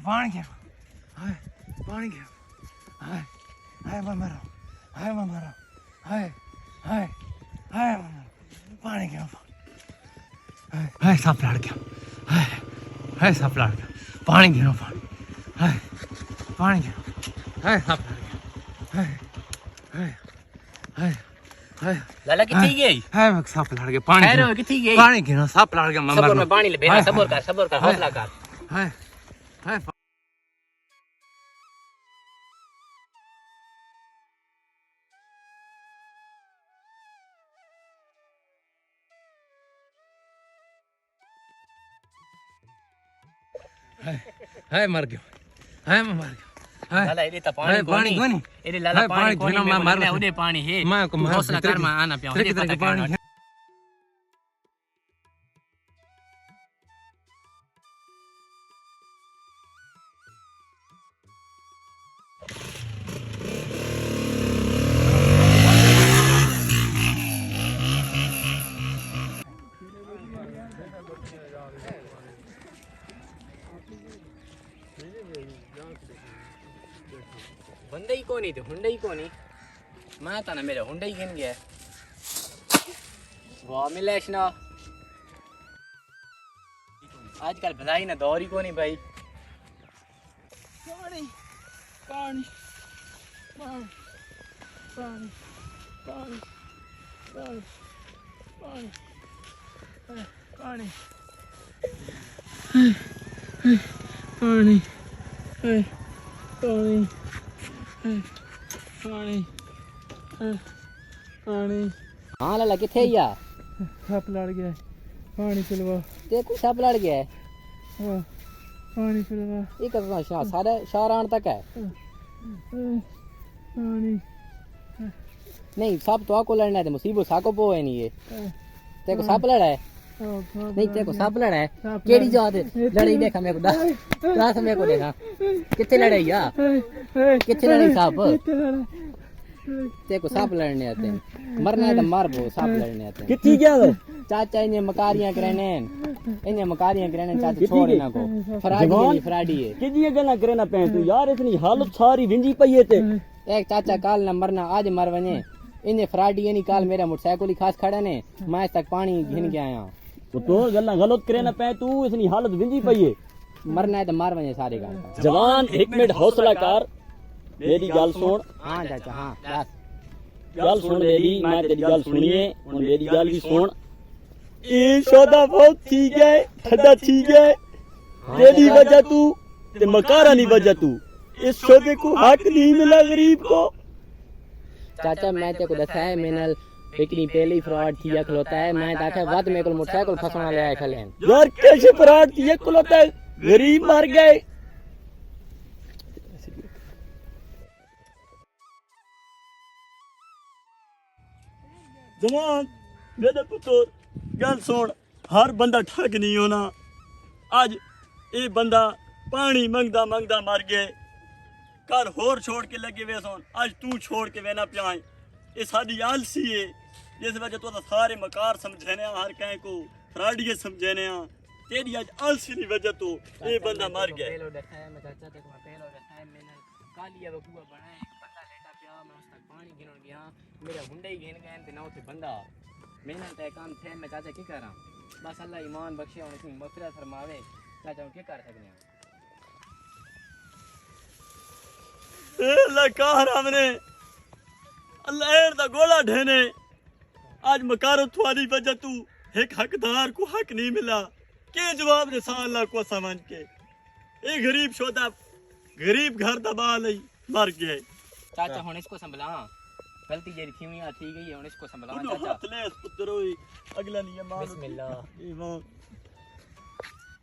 पानी के हाय पानी के हाय हाय मरो हाय मरो हाय हाय हाय पानी के हाय हाय सांप लड़ गया हाय हाय सांप लड़ गया पानी गिरो पानी के हाय सांप लड़ गया हाय हाय हाय हाय लाला किथे गई हाय सांप लड़ गया पानी ठहरो किथे गई पानी गिरो सांप लड़ गया सबर में पानी ले बेटा सबर कर हौसला कर हाय हाय हाय मर गया हाय मैं मर गया लाला इधर तो पानी पानी कोनी इधर लाला पानी कोनी मैं मर उधर पानी है मैं को हौसला कर मैं आना पिया उधर पता पानी हुंडई कोनी तो हुंडई कोनी मैं था ना मेरे हुंडई गिन गया वाह मिलेश ना आजकल भलाई ना दौर ही कोनी भाई पानी पानी पानी पानी पानी पानी पानी पानी पानी पानी पानी पानी हां लाला किथे या सांप लड़ गया पानी पिलवा ते को सांप लड़ गया है हां पानी पिलवा ये कब सारे शारान तक है पानी नहीं सांप तो आको लड़ना है तो मुसीबत साको पो है नहीं ये ते को सांप लड़ा है नहीं ते को सांप लड़ा है केड़ी जात लड़ी देखा मेरे को दास मेरे को देखा किथे लड़े या किथे लड़े सांप ते को सांप लड़ने आते हैं मरना है तो मार बो सांप लड़ने आते हैं किथे गया वे चाचा इन्हें मकारियां करने चाचा छोड़ ना को फराडी है किदी गल्ला करना पे तू यार इतनी हालत सारी विंजी पई है ते एक चाचा काल ना मरना आज मर वने इन्हें फराडी नहीं काल मेरा मोटरसाइकिल ही खास खड़ा ने मैं तक पानी घिन के आया तो गल्ला गलत करना पे तू इतनी हालत विंजी पई है मरना है तो मार वने सारे गाल जवान एक मिनट हौसला कर मेरी गल सुन हां चाचा हां बस गल सुन मेरी मैं तेरी गल सुनिए और मेरी गल भी सुन ये सौदा बहुत ठीक है ठंडा ठीक है तेरी वजह तू ते मकारा नहीं वजह तू इस सौदे को हक नहीं मिला गरीब को चाचा मैं ते को दसा है मेनल इतनी पहली फ्रॉड थी खलोता है मैं ताके वद मेरे को मोटरसाइकिल फसना ले आए खले यार कैसे फ्रॉड थी खलोता है गरीब मर गए जवान मेरे पुत्र गल सुन हर बंदा ठग नहीं होना आज ये बंदा पानी मंगदा मंगदा मर गए घर होर छोड़ के लगे वे सोन आज तू छोड़ के वेना प्याए ये साडी आलसी है जिस वजह तो सारे मकार समझने हर कहीं को फ्राडिये समझने तेरी आज आलसी की वजह तो ये बंदा मर गया पहलो देखा है मैं चाचा देखो पहलो देखा है मैंने कालिया बकुआ बनाए बंदा लेटा पिया मैं उस तक पानी गिनन गया मेरा हुंडे गिन गए ते ना उथे बंदा मैंने ते काम थे मैं चाचा की करा बस अल्लाह ईमान बख्शे और इसकी मगफिरत फरमावे चाचा क्या कर सकते हैं अल्लाह कहर हमने अल्लाह एर दा गोला ढेने आज मकारो तुम्हारी वजह तू एक हकदार को हक नहीं मिला के जवाब दे अल्लाह को समझ के ए गरीब शोदा गरीब घर दबा लई मर गए चाचा हुन इसको संभला गलती जेरी थी हुई ठीक है हुन इसको संभला चाचा ले पुत्रो अगला नहीं मान बिस्मिल्लाह ईमान